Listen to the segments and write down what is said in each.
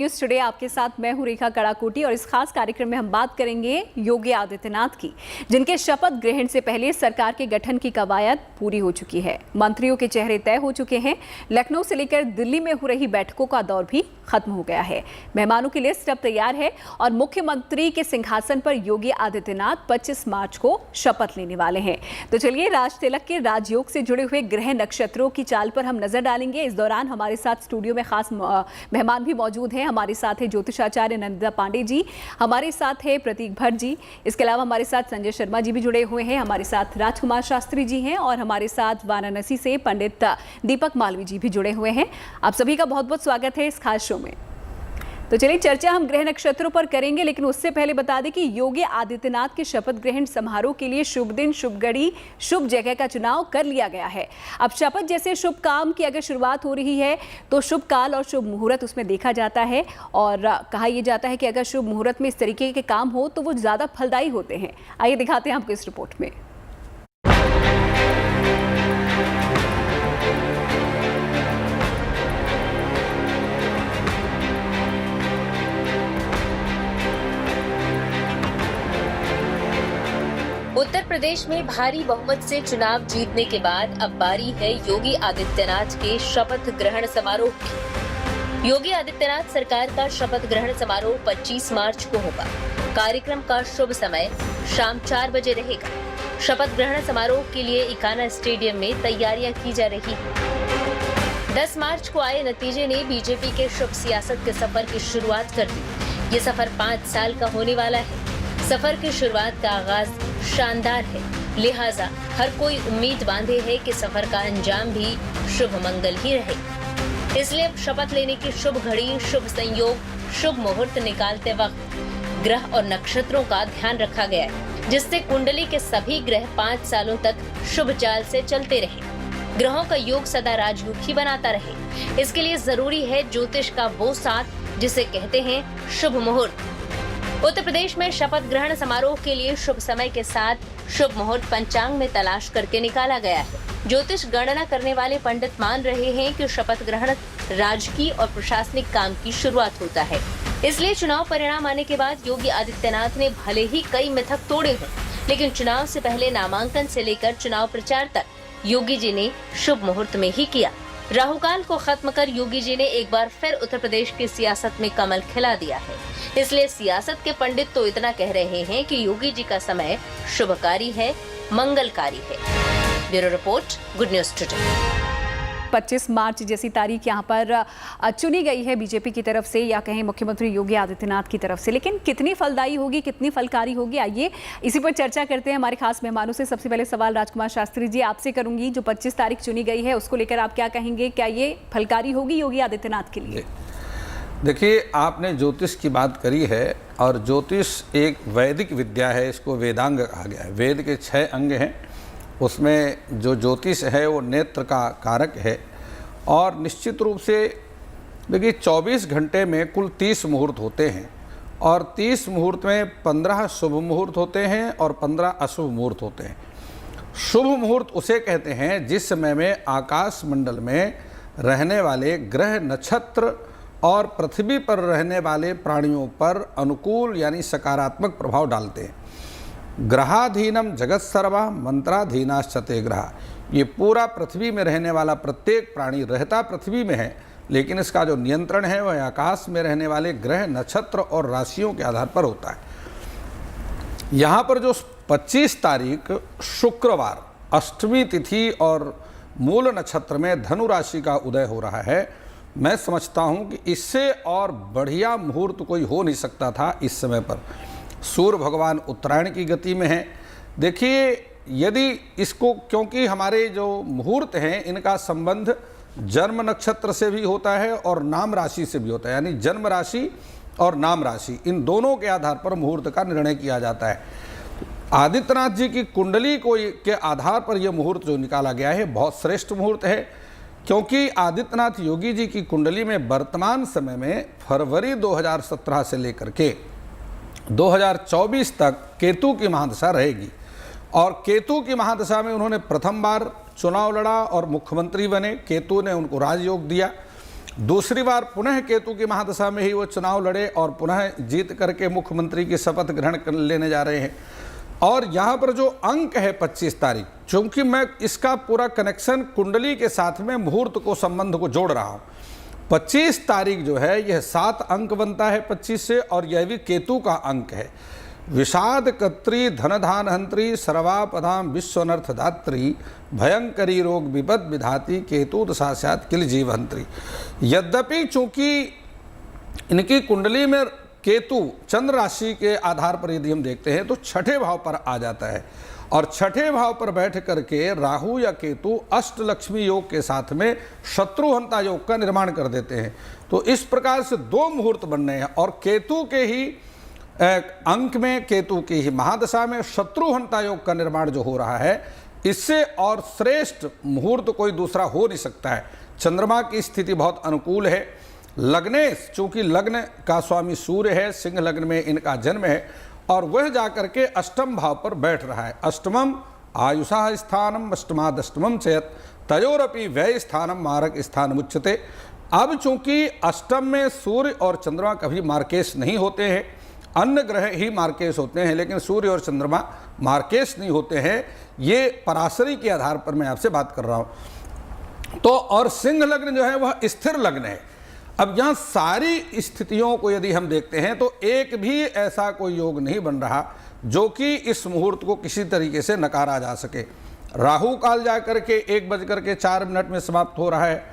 News today आपके साथ मैं हूं रेखा कड़ाकोटी और इस खास कार्यक्रम में हम बात करेंगे योगी आदित्यनाथ की, जिनके शपथ ग्रहण से पहले सरकार के गठन की कवायद पूरी हो चुकी है। मंत्रियों के चेहरे तय हो चुके हैं। लखनऊ से लेकर दिल्ली में हो रही बैठकों का दौर भी खत्म हो गया है। मेहमानों की लिस्ट अब तैयार है और मुख्यमंत्री के सिंहासन पर योगी आदित्यनाथ 25 मार्च को शपथ लेने वाले हैं। तो चलिए राज तिलक के राजयोग से जुड़े हुए ग्रह नक्षत्रों की चाल पर हम नजर डालेंगे। इस दौरान हमारे साथ स्टूडियो में खास मेहमान भी मौजूद हैं। हमारे साथ है ज्योतिषाचार्य नंदिता पांडे जी, हमारे साथ है प्रतीक भट्ट जी, इसके अलावा हमारे साथ संजय शर्मा जी भी जुड़े हुए हैं, हमारे साथ राजकुमार शास्त्री जी हैं और हमारे साथ वाराणसी से पंडित दीपक मालवी जी भी जुड़े हुए हैं। आप सभी का बहुत बहुत स्वागत है इस खास शो में। तो चलिए चर्चा हम ग्रह नक्षत्रों पर करेंगे, लेकिन उससे पहले बता दें कि योगी आदित्यनाथ के शपथ ग्रहण समारोह के लिए शुभ दिन, शुभ घड़ी, शुभ जगह का चुनाव कर लिया गया है। अब शपथ जैसे शुभ काम की अगर शुरुआत हो रही है तो शुभ काल और शुभ मुहूर्त उसमें देखा जाता है और कहा यह जाता है कि अगर शुभ मुहूर्त में इस तरीके के काम हो तो वो ज़्यादा फलदायी होते हैं। आइए दिखाते हैं आपको इस रिपोर्ट में। उत्तर प्रदेश में भारी बहुमत से चुनाव जीतने के बाद अब बारी है योगी आदित्यनाथ के शपथ ग्रहण समारोह की। योगी आदित्यनाथ सरकार का शपथ ग्रहण समारोह 25 मार्च को होगा। कार्यक्रम का शुभ समय शाम 4 बजे रहेगा। शपथ ग्रहण समारोह के लिए इकाना स्टेडियम में तैयारियां की जा रही हैं। 10 मार्च को आए नतीजे ने बीजेपी के शुभ सियासत के सफर की शुरुआत कर दी। ये सफर 5 साल का होने वाला है। सफर की शुरुआत का आगाज शानदार है, लिहाजा हर कोई उम्मीद बांधे है कि सफर का अंजाम भी शुभ मंगल ही रहे। इसलिए अब शपथ लेने की शुभ घड़ी, शुभ संयोग, शुभ मुहूर्त निकालते वक्त ग्रह और नक्षत्रों का ध्यान रखा गया है, जिससे कुंडली के सभी ग्रह 5 सालों तक शुभ चाल से चलते रहे। ग्रहों का योग सदा राजयोग ही बनाता रहे। इसके लिए जरूरी है ज्योतिष का वो साथ जिसे कहते हैं शुभ मुहूर्त। उत्तर प्रदेश में शपथ ग्रहण समारोह के लिए शुभ समय के साथ शुभ मुहूर्त पंचांग में तलाश करके निकाला गया है। ज्योतिष गणना करने वाले पंडित मान रहे हैं कि शपथ ग्रहण राजकीय और प्रशासनिक काम की शुरुआत होता है। इसलिए चुनाव परिणाम आने के बाद योगी आदित्यनाथ ने भले ही कई मिथक तोड़े हों, लेकिन चुनाव से पहले नामांकन से लेकर चुनाव प्रचार तक योगी जी ने शुभ मुहूर्त में ही किया। राहुकाल को खत्म कर योगी जी ने एक बार फिर उत्तर प्रदेश की सियासत में कमल खिला दिया है। इसलिए सियासत के पंडित तो इतना कह रहे हैं कि योगी जी का समय शुभकारी है, मंगलकारी है। Bureau report, good news today. 25 मार्च जैसी तारीख यहाँ पर चुनी गई है बीजेपी की तरफ से या कहें मुख्यमंत्री योगी आदित्यनाथ की तरफ से, लेकिन कितनी फलदायी होगी, कितनी फलकारी होगी, आइए इसी पर चर्चा करते हैं हमारे खास मेहमानों से। सबसे पहले सवाल राजकुमार शास्त्री जी आपसे करूंगी। जो 25 तारीख चुनी गई है उसको लेकर आप क्या कहेंगे? क्या ये फलकारी होगी योगी आदित्यनाथ के लिए? देखिए, आपने ज्योतिष की बात करी है और ज्योतिष एक वैदिक विद्या है, इसको वेदांग कहा गया है। वेद के 6 अंग हैं, उसमें जो ज्योतिष है वो नेत्र का कारक है और निश्चित रूप से देखिए 24 घंटे में कुल 30 मुहूर्त होते हैं और 30 मुहूर्त में 15 शुभ मुहूर्त होते हैं और 15 अशुभ मुहूर्त होते हैं। शुभ मुहूर्त उसे कहते हैं जिस समय में आकाश मंडल में रहने वाले ग्रह, नक्षत्र और पृथ्वी पर रहने वाले प्राणियों पर अनुकूल यानी सकारात्मक प्रभाव डालते हैं। ग्रहाधीनम जगत सर्वा मंत्राधीनाश्चते ग्रह। ये पूरा पृथ्वी में रहने वाला प्रत्येक प्राणी रहता पृथ्वी में है, लेकिन इसका जो नियंत्रण है वह आकाश में रहने वाले ग्रह, नक्षत्र और राशियों के आधार पर होता है। यहाँ पर जो 25 तारीख शुक्रवार अष्टमी तिथि और मूल नक्षत्र में धनु राशि का उदय हो रहा है, मैं समझता हूँ कि इससे और बढ़िया मुहूर्त कोई हो नहीं सकता था। इस समय पर सूर्य भगवान उत्तरायण की गति में है। देखिए, यदि इसको, क्योंकि हमारे जो मुहूर्त हैं इनका संबंध जन्म नक्षत्र से भी होता है और नाम राशि से भी होता है, यानी जन्म राशि और नाम राशि इन दोनों के आधार पर मुहूर्त का निर्णय किया जाता है। आदित्यनाथ जी की कुंडली को के आधार पर यह मुहूर्त जो निकाला गया है बहुत श्रेष्ठ मुहूर्त है, क्योंकि आदित्यनाथ योगी जी की कुंडली में वर्तमान समय में फरवरी 2017 से लेकर के 2024 तक केतु की महादशा रहेगी और केतु की महादशा में उन्होंने प्रथम बार चुनाव लड़ा और मुख्यमंत्री बने। केतु ने उनको राजयोग दिया दूसरी बार पुनः केतु की महादशा में ही वो चुनाव लड़े और पुनः जीत करके मुख्यमंत्री की शपथ ग्रहण कर लेने जा रहे हैं। और यहाँ पर जो अंक है 25 तारीख, चूंकि मैं इसका पूरा कनेक्शन कुंडली के साथ में मुहूर्त को संबंध को जोड़ रहा हूँ। 25 तारीख जो है यह 7 अंक बनता है 25 से, और यह भी केतु का अंक है। विषाद कत्री धनधान हंत्री सर्वापदाम विश्वनर्थ दात्री भयंकरी रोग विपद विधाती केतु दशा स्यात् किल जीवहंत्री। यद्यपि चूंकि इनकी कुंडली में केतु चंद्र राशि के आधार पर यदि हम देखते हैं तो छठे भाव पर आ जाता है, और छठे भाव पर बैठ करके राहु या केतु अष्टलक्ष्मी योग के साथ में शत्रुहंता योग का निर्माण कर देते हैं। तो इस प्रकार से 2 मुहूर्त बन रहे हैं, और केतु के ही अंक में, केतु की ही महादशा में शत्रुहंता योग का निर्माण जो हो रहा है, इससे और श्रेष्ठ मुहूर्त कोई दूसरा हो नहीं सकता है। चंद्रमा की स्थिति बहुत अनुकूल है। लग्नेश, चूंकि लग्न का स्वामी सूर्य है, सिंह लग्न में इनका जन्म है, और वह जाकर के अष्टम भाव पर बैठ रहा है। अष्टमम आयुषा स्थानम अष्टमादष्टमम चेत तयोरपि व्यय स्थानम मारक स्थान उच्यते। अब चूंकि अष्टम में सूर्य और चंद्रमा कभी मार्केश नहीं होते हैं, अन्य ग्रह ही मार्केश होते हैं, लेकिन सूर्य और चंद्रमा मार्केश नहीं होते हैं। ये पराशरी के आधार पर मैं आपसे बात कर रहा हूँ। तो और सिंह लग्न जो है वह स्थिर लग्न है। अब यहाँ सारी स्थितियों को यदि हम देखते हैं तो एक भी ऐसा कोई योग नहीं बन रहा जो कि इस मुहूर्त को किसी तरीके से नकारा जा सके। राहु काल जा करके 1:04 में समाप्त हो रहा है,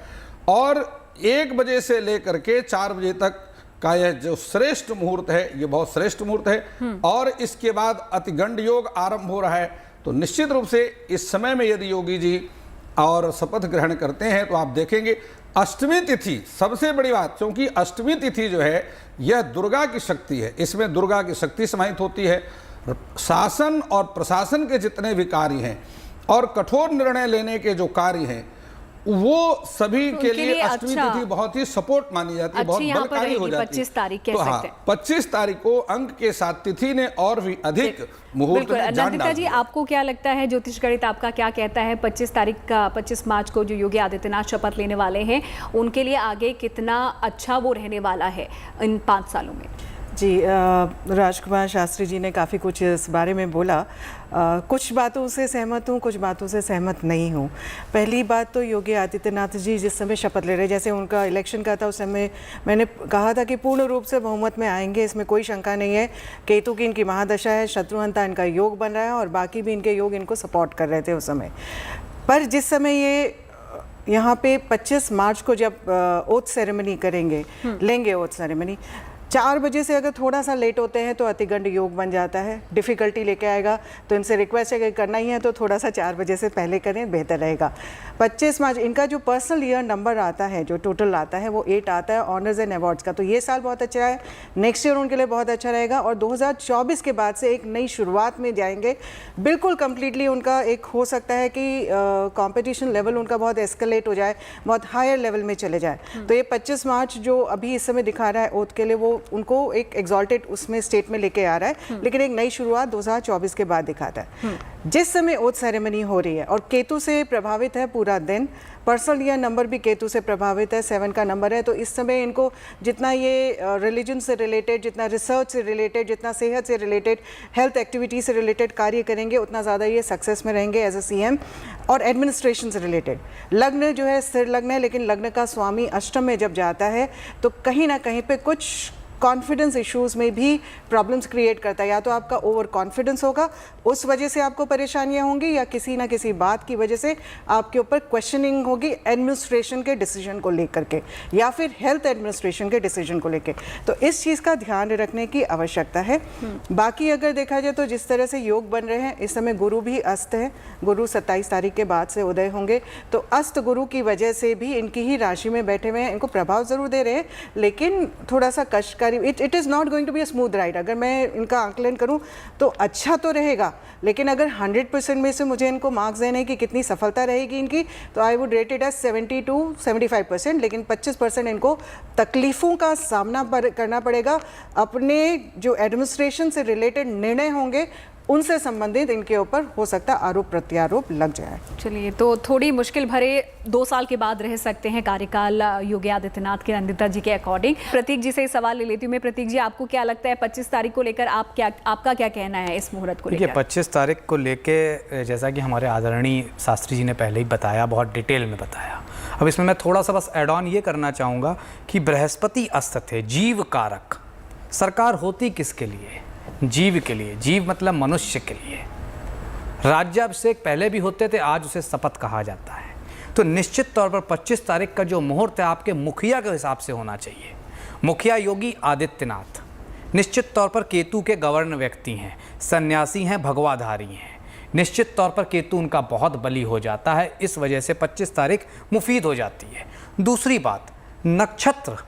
और 1 बजे से लेकर के 4 बजे तक का यह जो श्रेष्ठ मुहूर्त है, ये बहुत श्रेष्ठ मुहूर्त है। और इसके बाद अतिगंड योग आरंभ हो रहा है। तो निश्चित रूप से इस समय में यदि योगी जी और शपथ ग्रहण करते हैं तो आप देखेंगे अष्टमी तिथि सबसे बड़ी बात, क्योंकि अष्टमी तिथि जो है यह दुर्गा की शक्ति है, इसमें दुर्गा की शक्ति समाहित होती है। शासन और प्रशासन के जितने भी कार्य हैं और कठोर निर्णय लेने के जो कार्य हैं वो सभी के लिए अष्टमी तिथि बहुत ही सपोर्ट मानी जाती है, बहुत बलकारी हो जाती है। 25 तारीख कह सकते हैं। 25 तारीख को अंक के साथ तिथि ने और भी अधिक मुहूर्त में जान नंदिता जी, आपको क्या लगता है, ज्योतिष गणित आपका क्या कहता है, 25 तारीख का 25 मार्च को जो योगी आदित्यनाथ शपथ लेने वाले हैं उनके लिए आगे कितना अच्छा वो रहने वाला है इन 5 सालों में? जी, राजकुमार शास्त्री जी ने काफ़ी कुछ इस बारे में बोला। कुछ बातों से सहमत हूँ, कुछ बातों से सहमत नहीं हूँ। पहली बात तो योगी आदित्यनाथ जी जिस समय शपथ ले रहे, जैसे उनका इलेक्शन का था उस समय मैंने कहा था कि पूर्ण रूप से बहुमत में आएंगे, इसमें कोई शंका नहीं है। केतु की इनकी महादशा है, शत्रुहंता इनका योग बन रहा है, और बाकी भी इनके योग इनको सपोर्ट कर रहे थे उस समय। पर जिस समय ये यहाँ पे 25 मार्च को जब ओथ सेरेमनी करेंगे, लेंगे ओथ सेरेमनी, 4 बजे से अगर थोड़ा सा लेट होते हैं तो अतिगंड योग बन जाता है, डिफ़िकल्टी लेके आएगा। तो इनसे रिक्वेस्ट है कि करना ही है तो थोड़ा सा 4 बजे से पहले करें, बेहतर रहेगा। 25 मार्च इनका जो पर्सनल ईयर नंबर आता है, जो टोटल आता है वो 8 आता है ऑनर्स एंड अवार्ड्स का। तो ये साल बहुत अच्छा है, नेक्स्ट ईयर उनके लिए बहुत अच्छा रहेगा, और 2024 के बाद से एक नई शुरुआत में जाएंगे। बिल्कुल कम्प्लीटली उनका एक हो सकता है कि कॉम्पिटिशन लेवल उनका बहुत एस्केलेट हो जाए, बहुत हायर लेवल में चले जाए। तो ये 25 मार्च जो अभी इस समय दिखा रहा है ओथ के लिए, वो उनको एक एग्जॉल्टेड उसमें स्टेट में लेके आ रहा है, लेकिन एक नई शुरुआत 2024 के बाद दिखाता है। जिस समय ओथ सेरेमनी हो रही है और केतु से प्रभावित है पूरा दिन, पर्सनल ईयर नंबर भी केतु से प्रभावित है, 7 का नंबर है। तो इस समय इनको जितना ये रिलीजन से रिलेटेड, जितना रिसर्च से रिलेटेड, जितना सेहत से रिलेटेड, हेल्थ एक्टिविटी से रिलेटेड कार्य करेंगे, उतना ज़्यादा ये सक्सेस में रहेंगे एज अ CM। और एडमिनिस्ट्रेशन से रिलेटेड लग्न जो है स्थिर लग्न है, लेकिन लग्न का स्वामी अष्टम में जब जाता है तो कहीं ना कहीं पे कुछ कॉन्फिडेंस इश्यूज में भी प्रॉब्लम्स क्रिएट करता है। या तो आपका ओवर कॉन्फिडेंस होगा, उस वजह से आपको परेशानियां होंगी, या किसी ना किसी बात की वजह से आपके ऊपर क्वेश्चनिंग होगी एडमिनिस्ट्रेशन के डिसीजन को लेकर के, या फिर हेल्थ एडमिनिस्ट्रेशन के डिसीजन को लेकर। तो इस चीज़ का ध्यान रखने की आवश्यकता है। बाकी अगर देखा जाए तो जिस तरह से योग बन रहे हैं इस समय, गुरु भी अस्त है, गुरु 27 तारीख के बाद से उदय होंगे। तो अस्त गुरु की वजह से भी इनकी ही राशि में बैठे हुए हैं, इनको प्रभाव जरूर दे रहे हैं, लेकिन थोड़ा सा कष्ट it is not going to be a smooth ride. अगर मैं इनका आंकलन करूं तो अच्छा तो रहेगा, लेकिन अगर 100% में से मुझे इनको मार्क्स देने की कितनी सफलता रहेगी इनकी, तो I would rate it as 70 to 75%। लेकिन 25% इनको तकलीफ़ों का सामना करना पड़ेगा। अपने जो एडमिनिस्ट्रेशन से रिलेटेड निर्णय होंगे उनसे संबंधित इनके ऊपर हो सकता है आरोप प्रत्यारोप लग जाए। चलिए, तो थोड़ी मुश्किल भरे 2 साल के बाद रह सकते हैं कार्यकाल योगी आदित्यनाथ के, नंदिता जी के अकॉर्डिंग। प्रतीक जी से सवाल ले लेती हूँ मैं। प्रतीक जी, आपको क्या लगता है 25 तारीख को लेकर आपका क्या कहना है इस मुहूर्त को लेकर? देखिए, 25 तारीख को लेके जैसा कि हमारे आदरणीय शास्त्री जी ने पहले ही बताया, बहुत डिटेल में बताया। अब इसमें मैं थोड़ा सा बस एड ऑन ये करना चाहूँगा कि बृहस्पति अस्त थे, जीव कारक। सरकार होती किसके लिए? जीव के लिए। जीव मतलब मनुष्य के लिए। राज्याभिषेक पहले भी होते थे, आज उसे शपथ कहा जाता है। तो निश्चित तौर पर 25 तारीख का जो मुहूर्त है आपके मुखिया के हिसाब से होना चाहिए। मुखिया योगी आदित्यनाथ निश्चित तौर पर केतु के गवर्न व्यक्ति हैं, सन्यासी हैं, भगवाधारी हैं। निश्चित तौर पर केतु उनका बहुत बली हो जाता है, इस वजह से 25 तारीख मुफीद हो जाती है। दूसरी बात, नक्षत्र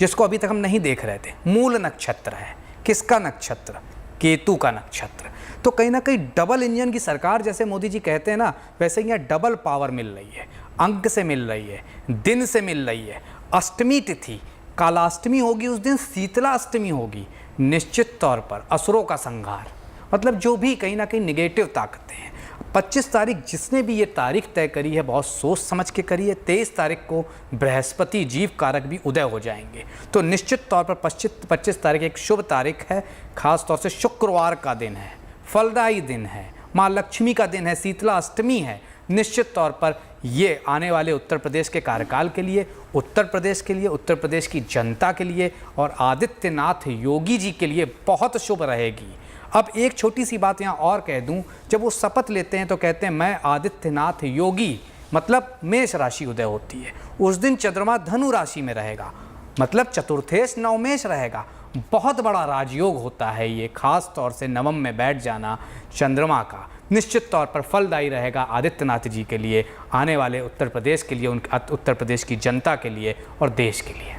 जिसको अभी तक हम नहीं देख रहे थे, मूल नक्षत्र है। किसका नक्षत्र? केतु का नक्षत्र। तो कहीं ना कहीं डबल इंजन की सरकार, जैसे मोदी जी कहते हैं ना, वैसे यहाँ डबल पावर मिल रही है। अंक से मिल रही है, दिन से मिल रही है। अष्टमी तिथि, कालाष्टमी होगी उस दिन, शीतला अष्टमी होगी। निश्चित तौर पर असुरों का संहार, मतलब जो भी कहीं ना कहीं निगेटिव ताकतें हैं। 25 तारीख जिसने भी ये तारीख तय करी है, बहुत सोच समझ के करी है। 23 तारीख को बृहस्पति जीव कारक भी उदय हो जाएंगे। तो निश्चित तौर पर 25 तारीख एक शुभ तारीख है। खास तौर से शुक्रवार का दिन है, फलदायी दिन है, माँ लक्ष्मी का दिन है, शीतला अष्टमी है। निश्चित तौर पर ये आने वाले उत्तर प्रदेश के कार्यकाल के लिए, उत्तर प्रदेश के लिए, उत्तर प्रदेश की जनता के लिए और आदित्यनाथ योगी जी के लिए बहुत शुभ रहेगी। अब एक छोटी सी बात यहाँ और कह दूँ, जब वो शपथ लेते हैं तो कहते हैं मैं आदित्यनाथ योगी, मतलब मेष राशि उदय होती है। उस दिन चंद्रमा धनु राशि में रहेगा, मतलब चतुर्थेश नवमेश रहेगा। बहुत बड़ा राजयोग होता है ये, खास तौर से नवम में बैठ जाना चंद्रमा का। निश्चित तौर पर फलदायी रहेगा आदित्यनाथ जी के लिए, आने वाले उत्तर प्रदेश के लिए, उत्तर प्रदेश की जनता के लिए और देश के लिए।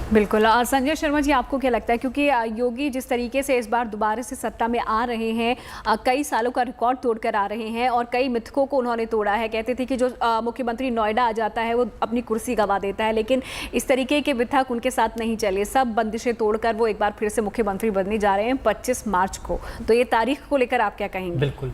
बिल्कुल। संजय शर्मा जी, आपको क्या लगता है, क्योंकि योगी जिस तरीके से इस बार दोबारा से सत्ता में आ रहे हैं, कई सालों का रिकॉर्ड तोड़कर आ रहे हैं और कई मिथकों को उन्होंने तोड़ा है। कहते थे कि जो मुख्यमंत्री नोएडा आ जाता है वो अपनी कुर्सी गंवा देता है, लेकिन इस तरीके के मिथक उनके साथ नहीं चले। सब बंदिशें तोड़कर वो एक बार फिर से मुख्यमंत्री बनने जा रहे हैं 25 मार्च को। तो ये तारीख को लेकर आप क्या कहेंगे? बिल्कुल,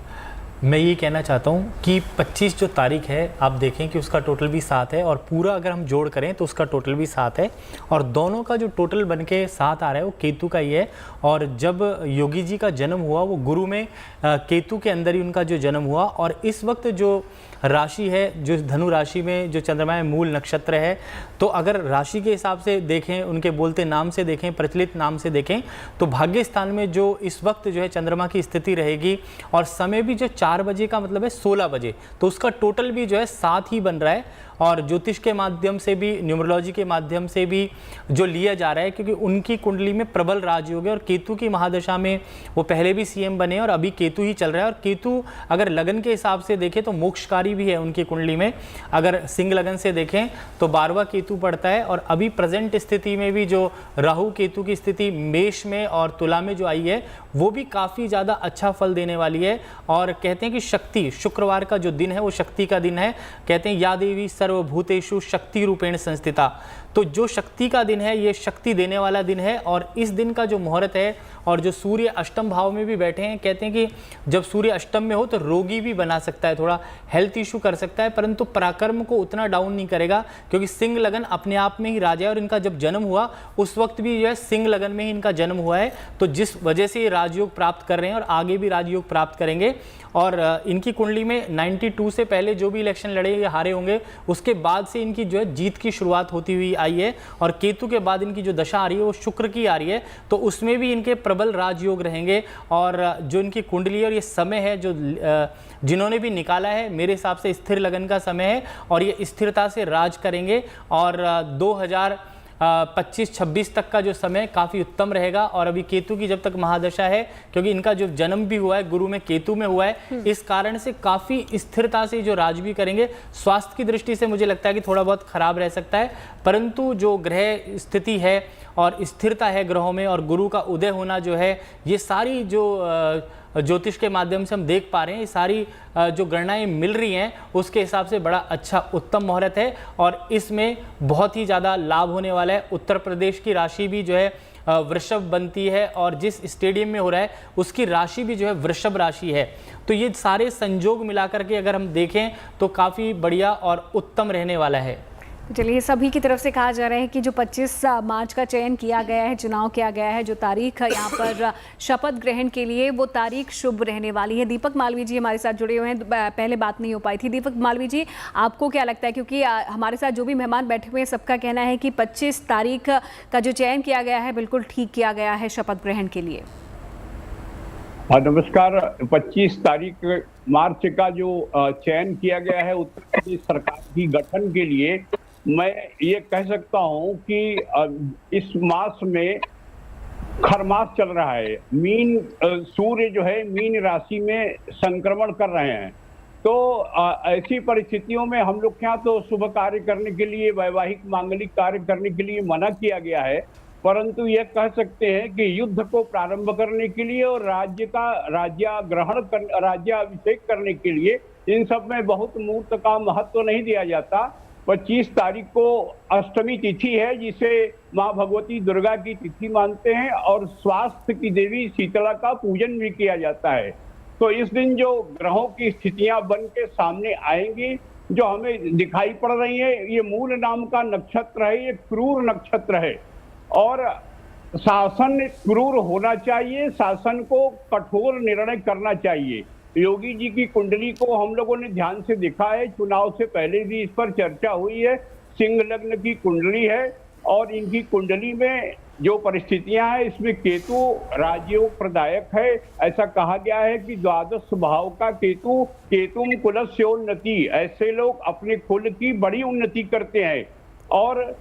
मैं ये कहना चाहता हूँ कि 25 जो तारीख है, आप देखें कि उसका टोटल भी 7 है और पूरा अगर हम जोड़ करें तो उसका टोटल भी 7 है और दोनों का जो टोटल बन के 7 आ रहा है वो केतु का ही है। और जब योगी जी का जन्म हुआ वो गुरु में केतु के अंदर ही उनका जो जन्म हुआ और इस वक्त जो राशि है, जो धनु राशि में जो चंद्रमा है, मूल नक्षत्र है, तो अगर राशि के हिसाब से देखें, उनके बोलते नाम से देखें, प्रचलित नाम से देखें, तो भाग्य स्थान में जो इस वक्त जो है चंद्रमा की स्थिति रहेगी और समय भी जो 4 बजे का मतलब है 16 बजे, तो उसका टोटल भी जो है 7 ही बन रहा है। और ज्योतिष के माध्यम से भी, न्यूमरोलॉजी के माध्यम से भी जो लिया जा रहा है, क्योंकि उनकी कुंडली में प्रबल राजयोग है और केतु की महादशा में वो पहले भी सीएम बने और अभी केतु ही चल रहा है। और केतु अगर लगन के हिसाब से देखें तो मोक्षकारी भी है उनकी कुंडली में। अगर सिंह लगन से देखें तो 12वां केतु पड़ता है और अभी प्रेजेंट स्थिति में भी जो राहु केतु की स्थिति मेष में और तुला में जो आई है वो भी काफ़ी ज़्यादा अच्छा फल देने वाली है। और कहते हैं कि शक्ति, शुक्रवार का जो दिन है वो शक्ति का दिन है। कहते हैं या देवी सर्वभूतेषु शक्ति रूपेण संस्थिता, तो जो शक्ति का दिन है ये शक्ति देने वाला दिन है। और इस दिन का जो मुहूर्त है और जो सूर्य अष्टम भाव में भी बैठे हैं, कहते हैं कि जब सूर्य अष्टम में हो तो रोगी भी बना सकता है, थोड़ा हेल्थ इशू कर सकता है, परंतु पराक्रम को उतना डाउन नहीं करेगा क्योंकि सिंह लगन अपने आप में ही राजा है और इनका जब जन्म हुआ उस वक्त भी जो है सिंह लगन में ही इनका जन्म हुआ है। तो जिस वजह से ये राजयोग प्राप्त कर रहे हैं और आगे भी राजयोग प्राप्त करेंगे। और इनकी कुंडली में 92 से पहले जो भी इलेक्शन लड़े या हारे होंगे उसके बाद से इनकी जो है जीत की शुरुआत होती हुई आई है। और केतु के बाद इनकी जो दशा आ रही है वो शुक्र की आ रही है, तो उसमें भी इनके प्रबल राजयोग रहेंगे। और जो इनकी कुंडली और ये समय है जो जिन्होंने भी निकाला है, मेरे हिसाब से स्थिर लगन का समय है और ये स्थिरता से राज करेंगे। और 2025-26 तक का जो समय काफ़ी उत्तम रहेगा। और अभी केतु की जब तक महादशा है, क्योंकि इनका जो जन्म भी हुआ है गुरु में केतु में हुआ है, इस कारण से काफ़ी स्थिरता से जो राज भी करेंगे। स्वास्थ्य की दृष्टि से मुझे लगता है कि थोड़ा बहुत खराब रह सकता है, परंतु जो ग्रह स्थिति है और स्थिरता है ग्रहों में और गुरु का उदय होना जो है, ये सारी जो ज्योतिष के माध्यम से हम देख पा रहे हैं, ये सारी जो गणनाएं मिल रही हैं उसके हिसाब से बड़ा अच्छा उत्तम मुहूर्त है और इसमें बहुत ही ज़्यादा लाभ होने वाला है। उत्तर प्रदेश की राशि भी जो है वृषभ बनती है और जिस स्टेडियम में हो रहा है उसकी राशि भी जो है वृषभ राशि है। तो ये सारे संजोग मिलाकर के अगर हम देखें तो काफ़ी बढ़िया और उत्तम रहने वाला है। चलिए, सभी की तरफ से कहा जा रहा है कि जो 25 मार्च का चयन किया गया है, चुनाव किया गया है, जो तारीख यहाँ पर शपथ ग्रहण के लिए, वो तारीख शुभ रहने वाली है। दीपक मालवीय जी हमारे साथ जुड़े हुए हैं, पहले बात नहीं हो पाई थी। दीपक मालवीय जी, आपको क्या लगता है, क्योंकि हमारे साथ जो भी मेहमान बैठे हुए हैं सबका कहना है कि 25 तारीख का जो चयन किया गया है बिल्कुल ठीक किया गया है शपथ ग्रहण के लिए। नमस्कार। 25 तारीख मार्च का जो चयन किया गया है उत्तर प्रदेश सरकार की गठन के लिए, मैं ये कह सकता हूं कि इस मास में खरमास चल रहा है। मीन सूर्य जो है मीन राशि में संक्रमण कर रहे हैं, तो ऐसी परिस्थितियों में हम लोग क्या तो शुभ कार्य करने के लिए, वैवाहिक मांगलिक कार्य करने के लिए मना किया गया है, परंतु ये कह सकते हैं कि युद्ध को प्रारंभ करने के लिए और राज्याभिषेक करने के लिए इन सब में बहुत मुहूर्त का महत्व नहीं दिया जाता। 25 तारीख को अष्टमी तिथि है, जिसे माँ भगवती दुर्गा की तिथि मानते हैं और स्वास्थ्य की देवी शीतला का पूजन भी किया जाता है। तो इस दिन जो ग्रहों की स्थितियां बन के सामने आएंगी, जो हमें दिखाई पड़ रही है, ये मूल नाम का नक्षत्र है, ये क्रूर नक्षत्र है और शासन क्रूर होना चाहिए, शासन को कठोर निर्णय करना चाहिए। योगी जी की कुंडली को हम लोगों ने ध्यान से देखा है, चुनाव से पहले भी इस पर चर्चा हुई है। सिंह लग्न की कुंडली है और इनकी कुंडली में जो परिस्थितियां हैं इसमें केतु राजयोग प्रदायक है। ऐसा कहा गया है कि द्वादश भाव का केतुम कुलस्योन्नति, ऐसे लोग अपने कुल की बड़ी उन्नति करते हैं और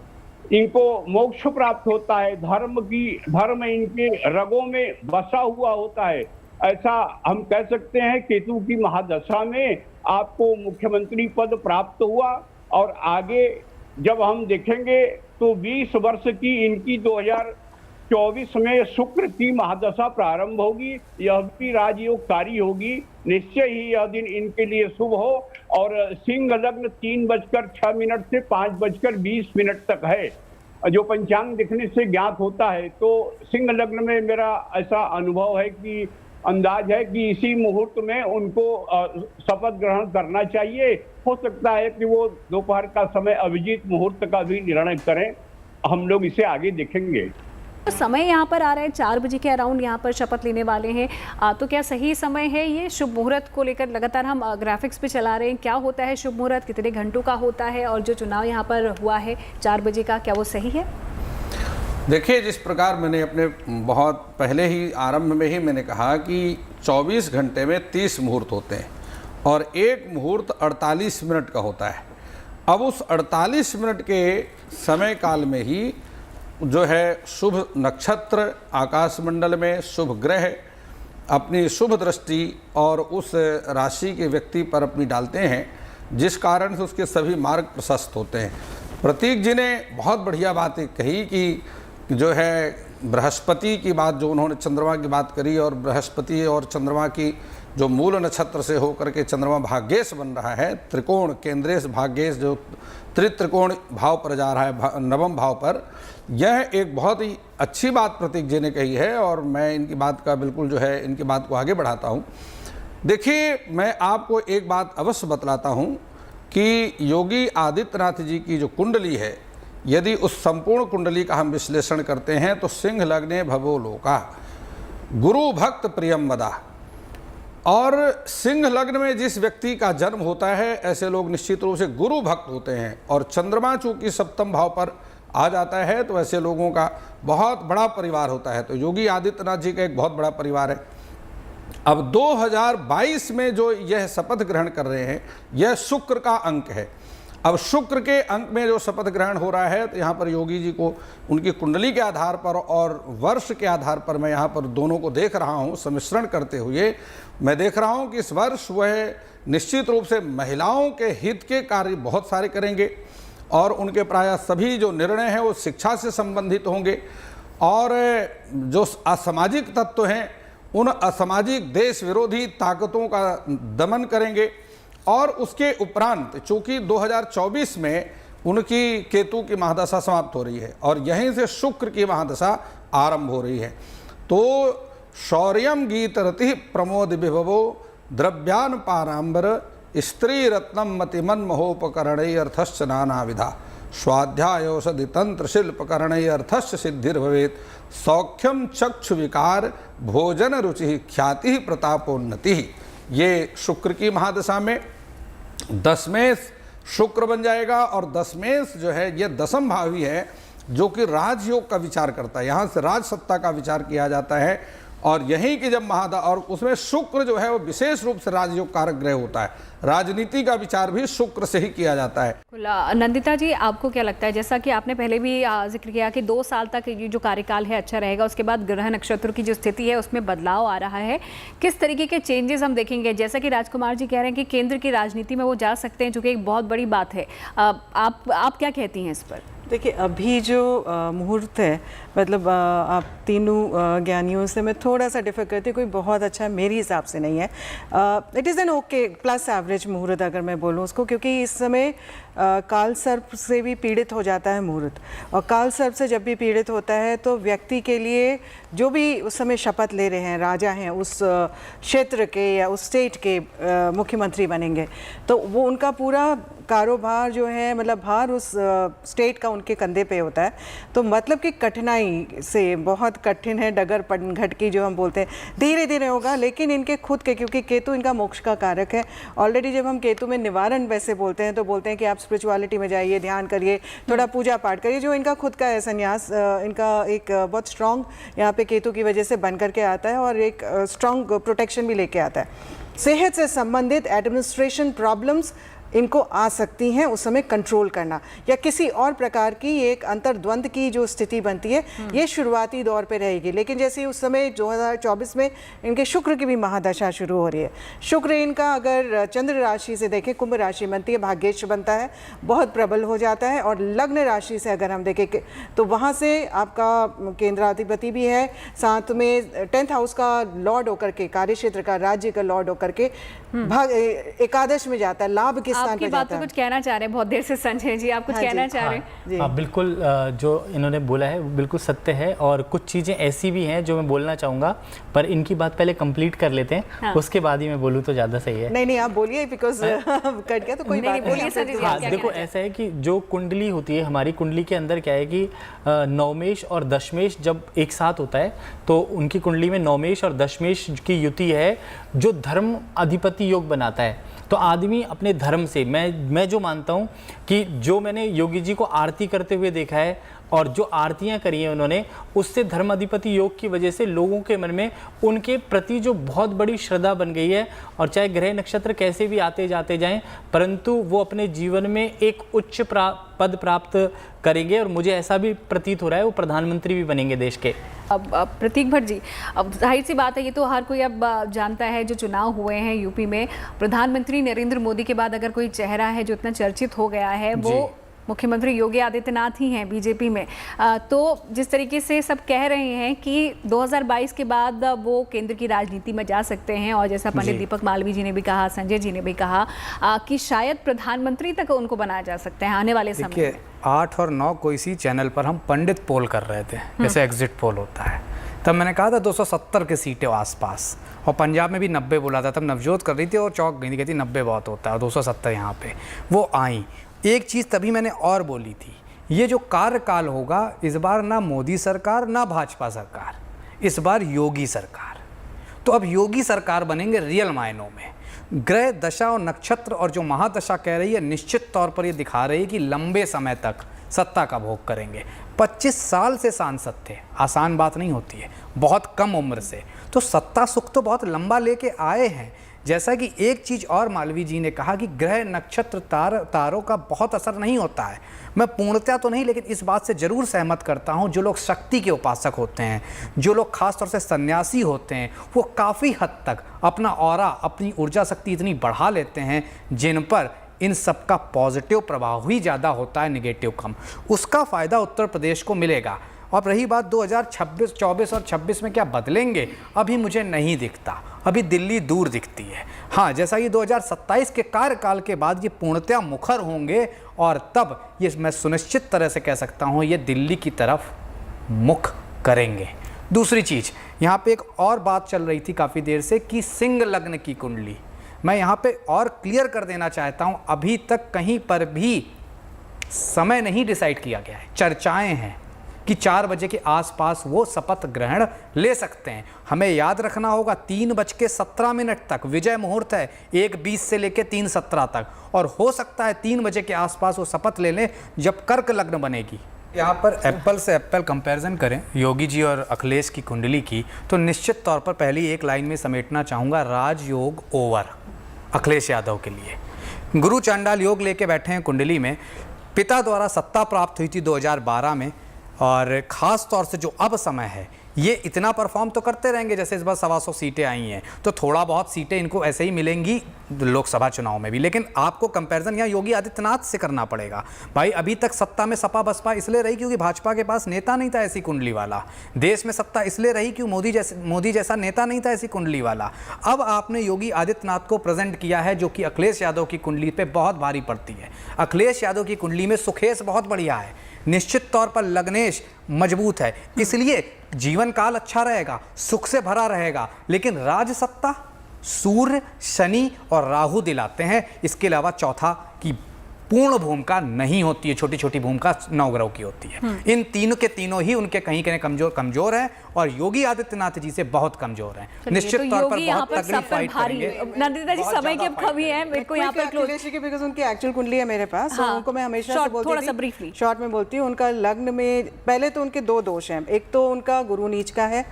इनको मोक्ष प्राप्त होता है, धर्म इनके रगों में बसा हुआ होता है। ऐसा हम कह सकते हैं। केतु की महादशा में आपको मुख्यमंत्री पद प्राप्त हुआ और आगे जब हम देखेंगे तो 20 वर्ष की इनकी 2024 में शुक्र की महादशा प्रारंभ होगी, यह भी राजयोगकारी होगी। निश्चय ही यह दिन इनके लिए शुभ हो और सिंह लग्न 3:06 से 5:20 तक है, जो पंचांग देखने से ज्ञात होता है। तो सिंह लग्न में मेरा ऐसा अनुभव है कि अंदाज है कि इसी मुहूर्त में उनको शपथ ग्रहण करना चाहिए। हो सकता है कि वो दोपहर का समय अभिजीत मुहूर्त का भी निर्णय करें, हम लोग इसे आगे देखेंगे। तो समय यहाँ पर आ रहा है 4 बजे के अराउंड यहाँ पर शपथ लेने वाले हैं, तो क्या सही समय है ये? शुभ मुहूर्त को लेकर लगातार हम ग्राफिक्स पे चला रहे हैं, क्या होता है शुभ मुहूर्त, कितने घंटों का होता है, और जो चुनाव यहाँ पर हुआ है 4 बजे का, क्या वो सही है? देखिए, जिस प्रकार मैंने अपने बहुत पहले ही आरंभ में ही मैंने कहा कि 24 घंटे में 30 मुहूर्त होते हैं और एक मुहूर्त 48 मिनट का होता है। अब उस 48 मिनट के समय काल में ही जो है शुभ नक्षत्र आकाशमंडल में शुभ ग्रह अपनी शुभ दृष्टि और उस राशि के व्यक्ति पर अपनी डालते हैं, जिस कारण से उसके सभी मार्ग प्रशस्त होते हैं। प्रतीक जी ने बहुत बढ़िया बात कही कि जो है बृहस्पति की बात, जो उन्होंने चंद्रमा की बात करी, और बृहस्पति और चंद्रमा की जो मूल नक्षत्र से होकर के चंद्रमा भाग्येश बन रहा है, त्रिकोण केंद्रेश भाग्येश जो त्रित्रिकोण भाव पर जा रहा है, नवम भाव पर, यह एक बहुत ही अच्छी बात प्रतीक जी ने कही है और मैं इनकी बात का बिल्कुल जो है इनकी बात को आगे बढ़ाता हूँ। देखिए, मैं आपको एक बात अवश्य बतलाता हूँ कि योगी आदित्यनाथ जी की जो कुंडली है, यदि उस संपूर्ण कुंडली का हम विश्लेषण करते हैं तो सिंह लग्ने भवो लोका गुरु भक्त प्रियम वदा, और सिंह लग्न में जिस व्यक्ति का जन्म होता है ऐसे लोग निश्चित रूप से गुरु भक्त होते हैं। और चंद्रमा चूंकि सप्तम भाव पर आ जाता है तो ऐसे लोगों का बहुत बड़ा परिवार होता है। तो योगी आदित्यनाथ जी का एक बहुत बड़ा परिवार है। अब 2022 में जो यह शपथ ग्रहण कर रहे हैं, यह शुक्र का अंक है। अब शुक्र के अंक में जो शपथ ग्रहण हो रहा है, तो यहाँ पर योगी जी को उनकी कुंडली के आधार पर और वर्ष के आधार पर मैं यहाँ पर दोनों को देख रहा हूँ, सम्मिश्रण करते हुए मैं देख रहा हूँ कि इस वर्ष वह निश्चित रूप से महिलाओं के हित के कार्य बहुत सारे करेंगे और उनके प्रायः सभी जो निर्णय हैं वो शिक्षा से संबंधित होंगे और जो असामाजिक तत्व हैं उन असामाजिक देश विरोधी ताकतों का दमन करेंगे। और उसके उपरांत चूंकि 2024 में उनकी केतु की महादशा समाप्त हो रही है और यहीं से शुक्र की महादशा आरंभ हो रही है, तो शौर्यम गीत रति प्रमोद विभवो द्रव्यान पारांबर स्त्री रत्नम मतिमन महोपकरण अर्थश्च नाना विधा स्वाध्याय औषधि तंत्र शिल्पकरण अर्थश्च सिद्धिर्भवेत सौख्यम चक्षु विकार भोजन रुचि ख्याति प्रतापोन्नति। ये शुक्र की महादशा में दशमेश शुक्र बन जाएगा और दशमेश जो है ये दशम भावी है जो कि राजयोग का विचार करता है, यहाँ से राज सत्ता का विचार किया जाता है। और यहीं की जब और उसमें शुक्र जो है वो विशेष रूप से राजयोग कारक ग्रह होता है, राजनीति का विचार भी शुक्र से ही किया जाता है। नंदिता जी, आपको क्या लगता है, जैसा कि आपने पहले भी जिक्र किया कि 2 साल तक ये जो कार्यकाल है अच्छा रहेगा, उसके बाद ग्रह नक्षत्र की जो स्थिति है उसमें बदलाव आ रहा है, किस तरीके के चेंजेस हम देखेंगे? जैसा कि राजकुमार जी कह रहे हैं कि केंद्र की राजनीति में वो जा सकते हैं, जो कि एक बहुत बड़ी बात है। आप क्या कहती हैं इस पर? देखिए, अभी जो मुहूर्त है, मतलब आप तीनों ज्ञानियों से मैं थोड़ा सा डिफर करती हूँ, कोई बहुत अच्छा मेरे हिसाब से नहीं है। It is an okay plus average मुहूर्त अगर मैं बोलूँ उसको, क्योंकि इस समय काल सर्प से भी पीड़ित हो जाता है मुहूर्त, और काल सर्प से जब भी पीड़ित होता है तो व्यक्ति के लिए जो भी उस समय शपथ ले रहे हैं, राजा हैं, उस क्षेत्र के या उस स्टेट के मुख्यमंत्री बनेंगे, तो वो उनका पूरा कारोबार जो है, मतलब भार उस स्टेट का उनके कंधे पे होता है। तो मतलब कि कठिनाई से, बहुत कठिन है, डगर पनघट की जो हम बोलते हैं, धीरे धीरे होगा। लेकिन इनके खुद के, क्योंकि केतु इनका मोक्ष का कारक है, ऑलरेडी जब हम केतु में निवारण वैसे बोलते हैं तो बोलते हैं कि आप स्पिरिचुअलिटी में जाइए, ध्यान करिए, थोड़ा पूजा पाठ करिए। जो इनका खुद का है संन्यास, इनका एक बहुत स्ट्रॉन्ग यहाँ पे केतु की वजह से बन करके आता है और एक स्ट्रॉन्ग प्रोटेक्शन भी लेके आता है। सेहत से संबंधित एडमिनिस्ट्रेशन प्रॉब्लम्स इनको आ सकती हैं, उस समय कंट्रोल करना या किसी और प्रकार की एक अंतर्द्वंद की जो स्थिति बनती है, ये शुरुआती दौर पे रहेगी। लेकिन जैसे उस समय 2024 में इनके शुक्र की भी महादशा शुरू हो रही है। शुक्र इनका अगर चंद्र राशि से देखें, कुंभ राशि बनती है, भाग्येश बनता है, बहुत प्रबल हो जाता है। और लग्न राशि से अगर हम देखें तो वहाँ से आपका केंद्राधिपति भी है, साथ में 10th हाउस का लॉर्ड होकर के, कार्य क्षेत्र का, राज्य का लॉर्ड होकर के एकादश में जाता है, लाभ के स्थान आपकी पे बात जाता तो है। कुछ कहना चाह रहे हैं बहुत देर से संजय जी, आप कुछ कहना चाह रहे हैं? हाँ, बिल्कुल जो इन्होंने बोला है बिल्कुल सत्य है, और कुछ चीज़ें ऐसी भी हैं जो मैं बोलना चाहूँगा, पर इनकी बात पहले कंप्लीट कर लेते हैं। हाँ। उसके बाद ही मैं बोलूँ तो ज़्यादा सही है। नहीं आप बोलिए, बिकॉज कट गया तो कोई बात नहीं। हाँ, देखो ऐसा है कि जो कुंडली होती है, हमारी कुंडली के अंदर क्या है कि नवमेश और दशमेश जब एक साथ होता है तो उनकी कुंडली में नवमेश और दशमेश की युति है जो धर्म अधिपति योग बनाता है। तो आदमी अपने धर्म से, मैं जो मानता हूँ कि जो मैंने योगी जी को आरती करते हुए देखा है और जो आरतियाँ करी हैं उन्होंने, उससे धर्म अधिपति योग की वजह से लोगों के मन में उनके प्रति जो बहुत बड़ी श्रद्धा बन गई है। और चाहे ग्रह नक्षत्र कैसे भी आते जाते जाएं, परंतु वो अपने जीवन में एक उच्च पद प्राप्त करेंगे, और मुझे ऐसा भी प्रतीत हो रहा है वो प्रधानमंत्री भी बनेंगे देश के। अब प्रतीक भट्ट जी, अब जाहिर सी बात है, ये तो हर कोई अब जानता है, जो चुनाव हुए हैं यूपी में, प्रधानमंत्री नरेंद्र मोदी के बाद अगर कोई चेहरा है जो इतना चर्चित हो गया है, वो मुख्यमंत्री योगी आदित्यनाथ ही हैं बीजेपी में। तो जिस तरीके से सब कह रहे हैं कि 2022 के बाद वो केंद्र की राजनीति में जा सकते हैं, और जैसा पंडित दीपक मालवीय जी ने भी कहा, संजय जी ने भी कहा कि शायद प्रधानमंत्री तक उनको बनाया जा सकते हैं आने वाले समय में। 8 और 9 को इसी चैनल पर हम पंडित पोल कर रहे थे, जैसे एग्जिट पोल होता है, तब मैंने कहा था 270 के सीटें आसपास, और पंजाब में भी 90 बोला था, तब नवजोत कर रही थी और चौक गई थी, कहती 90 बहुत होता है, 270 यहाँ पे वो आई। एक चीज़ तभी मैंने और बोली थी, ये जो कार्यकाल होगा इस बार ना मोदी सरकार ना भाजपा सरकार, इस बार योगी सरकार। तो अब योगी सरकार बनेंगे रियल मायनों में। ग्रह दशा और नक्षत्र और जो महादशा कह रही है, निश्चित तौर पर ये दिखा रही है कि लंबे समय तक सत्ता का भोग करेंगे। 25 साल से सांसद थे, आसान बात नहीं होती है, बहुत कम उम्र से, तो सत्ता सुख तो बहुत लंबा लेके आए हैं। जैसा कि एक चीज़ और मालवीय जी ने कहा कि ग्रह नक्षत्र तारों का बहुत असर नहीं होता है। मैं पूर्णतया तो नहीं, लेकिन इस बात से ज़रूर सहमत करता हूँ, जो लोग शक्ति के उपासक होते हैं, जो लोग खास तौर से सन्यासी होते हैं, वो काफ़ी हद तक अपना ऑरा, अपनी ऊर्जा शक्ति इतनी बढ़ा लेते हैं जिन पर इन सब का पॉजिटिव प्रभाव ही ज़्यादा होता है, निगेटिव कम। उसका फ़ायदा उत्तर प्रदेश को मिलेगा। और रही बात 2026, 24 और 26 में क्या बदलेंगे, अभी मुझे नहीं दिखता, अभी दिल्ली दूर दिखती है। हाँ, जैसा ये 2027 के कार्यकाल के बाद ये पूर्णतया मुखर होंगे और तब ये मैं सुनिश्चित तरह से कह सकता हूँ ये दिल्ली की तरफ मुख करेंगे। दूसरी चीज़, यहाँ पे एक और बात चल रही थी काफ़ी देर से कि सिंह लग्न की कुंडली, मैं यहाँ पे और क्लियर कर देना चाहता हूँ, अभी तक कहीं पर भी समय नहीं डिसाइड किया गया है। चर्चाएं हैं कि 4 बजे के आसपास वो शपथ ग्रहण ले सकते हैं। हमें याद रखना होगा 3:17 तक विजय मुहूर्त है, 1:20 से लेकर 3:17 तक, और हो सकता है 3 बजे के आसपास वो शपथ ले लें जब कर्क लग्न बनेगी। यहाँ पर एप्पल से एप्पल कंपैरिजन करें योगी जी और अखिलेश की कुंडली की, तो निश्चित तौर पर पहली एक लाइन में समेटना चाहूँगा, राजयोग ओवर अखिलेश यादव के लिए। गुरु चांडाल योग लेके बैठे हैं कुंडली में, पिता द्वारा सत्ता प्राप्त हुई थी 2012 में, और ख़ास तौर से जो अब समय है ये इतना परफॉर्म तो करते रहेंगे, जैसे इस बार 125 सीटें आई हैं तो थोड़ा बहुत सीटें इनको ऐसे ही मिलेंगी लोकसभा चुनाव में भी। लेकिन आपको कंपैरिजन यहाँ योगी आदित्यनाथ से करना पड़ेगा। भाई अभी तक सत्ता में सपा बसपा इसलिए रही क्योंकि भाजपा के पास नेता नहीं था ऐसी कुंडली वाला। देश में सत्ता इसलिए रही क्यों मोदी जैसा नेता नहीं था ऐसी कुंडली वाला। अब आपने योगी आदित्यनाथ को प्रेजेंट किया है जो कि अखिलेश यादव की कुंडली पर बहुत भारी पड़ती है। अखिलेश यादव की कुंडली में सुखेश बहुत बढ़िया है, निश्चित तौर पर लग्नेश मजबूत है, इसलिए जीवन काल अच्छा रहेगा, सुख से भरा रहेगा। लेकिन राजसत्ता सूर्य, शनि और राहु दिलाते हैं, इसके अलावा चौथा की पूर्ण भूमिका नहीं होती है, छोटी छोटी भूमिका नवग्रह की होती है। इन तीनों के तीनों ही उनके कहीं कमजोर हैं और योगी आदित्यनाथ जी से बहुत कमजोर हैं। निश्चित तौर पर बहुत तगड़ी फाइट करेंगे। नंदिता जी समय की अब कमी है, मेरे को यहाँ पर अखिलेश जी की बिकॉज उनकी एक्चुअल कुंडली है मेरे पास, तो उनको मैं हमेशा से बोलती हूँ, शॉर्ट में बोलती हूँ, उनका लग्न में पहले तो उनके 2 दोष हैं। एक तो उनका गुरु नीच का है,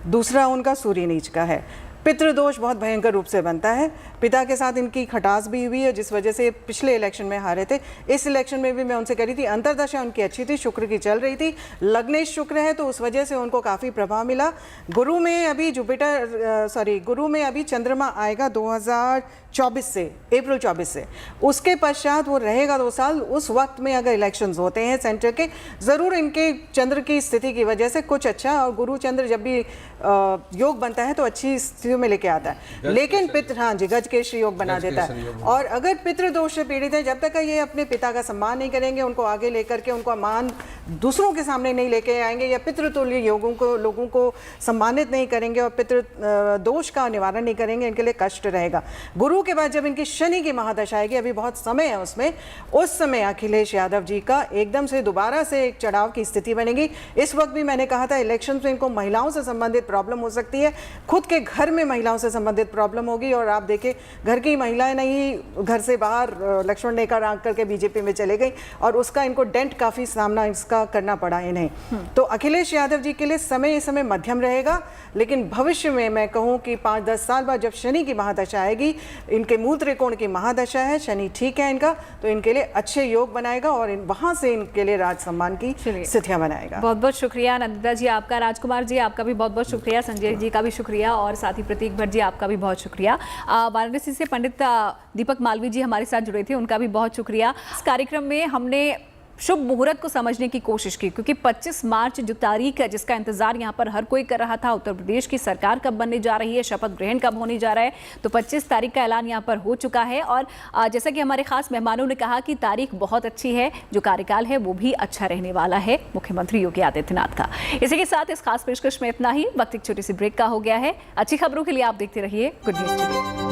दूसरा उनका सूर्य नीच का है। पितृदोष बहुत भयंकर रूप से बनता है। पिता के साथ इनकी खटास भी हुई है जिस वजह से पिछले इलेक्शन में हारे थे। इस इलेक्शन में भी मैं उनसे कह रही थी, अंतर्दशा उनकी अच्छी थी, शुक्र की चल रही थी, लग्नेश शुक्र है तो उस वजह से उनको काफ़ी प्रभाव मिला। गुरु में अभी चंद्रमा आएगा 2024 से, अप्रैल 24 से, उसके पश्चात वो रहेगा 2 साल। उस वक्त में अगर इलेक्शंस होते हैं सेंटर के, ज़रूर इनके चंद्र की स्थिति की वजह से कुछ अच्छा, और गुरु चंद्र जब भी योग बनता है तो अच्छी स्थितियों में लेके आता है। लेकिन गज केशरी योग बना देता है। और अगर पितृदोष से पीड़ित है, जब तक ये अपने पिता का सम्मान नहीं करेंगे, उनको आगे लेकर के उनको मान दूसरों के सामने नहीं लेके आएंगे, या पितृतुल्य लोगों को सम्मानित नहीं करेंगे और पितृ दोष का निवारण नहीं करेंगे, इनके लिए कष्ट रहेगा। गुरु के बाद जब इनकी शनि की महादशा आएगी, अभी बहुत समय है उसमें, उस समय अखिलेश यादव जी का एकदम से दोबारा से एक चढ़ाव की स्थिति बनेगी। इस वक्त भी मैंने कहा था इलेक्शन में इनको महिलाओं से संबंधित प्रॉब्लम हो सकती है, खुद के घर में महिलाओं से संबंधित प्रॉब्लम होगी। और आप देखें, घर की महिलाएं नहीं, घर से बाहर लक्ष्मण रेखा रांग करके बीजेपी में चले गई और उसका इनको डेंट काफ़ी सामना इसका करना पड़ा इन्हें। तो अखिलेश यादव जी के लिए समय इस समय मध्यम रहेगा, लेकिन भविष्य में मैं कहूँ कि 5-10 साल बाद जब शनि की महादशा आएगी, इनके मूल त्रिकोण की महादशा है, शनि ठीक है इनका, तो इनके लिए अच्छे योग बनाएगा और वहाँ से इनके लिए राज सम्मान की स्थितियाँ बनाएगा। बहुत बहुत शुक्रिया नंदिता जी आपका, राजकुमार जी आपका भी बहुत बहुत शुक्रिया, संजय जी का भी शुक्रिया, और साथ ही प्रतीक भट्ट जी आपका भी बहुत शुक्रिया। वाराणसी से पंडित दीपक मालवीय जी हमारे साथ जुड़े थे, उनका भी बहुत शुक्रिया। इस कार्यक्रम में हमने शुभ मुहूर्त को समझने की कोशिश की, क्योंकि 25 मार्च जो तारीख है जिसका इंतजार यहाँ पर हर कोई कर रहा था, उत्तर प्रदेश की सरकार कब बनने जा रही है, शपथ ग्रहण कब होने जा रहा है, तो 25 तारीख का ऐलान यहाँ पर हो चुका है। और जैसा कि हमारे खास मेहमानों ने कहा कि तारीख बहुत अच्छी है, जो कार्यकाल है वो भी अच्छा रहने वाला है मुख्यमंत्री योगी आदित्यनाथ का। इसी के साथ इस खास पेशकश में इतना ही। वक्त एक छोटी सी ब्रेक का हो गया है। अच्छी खबरों के लिए आप देखते रहिए गुड न्यूज टीवी।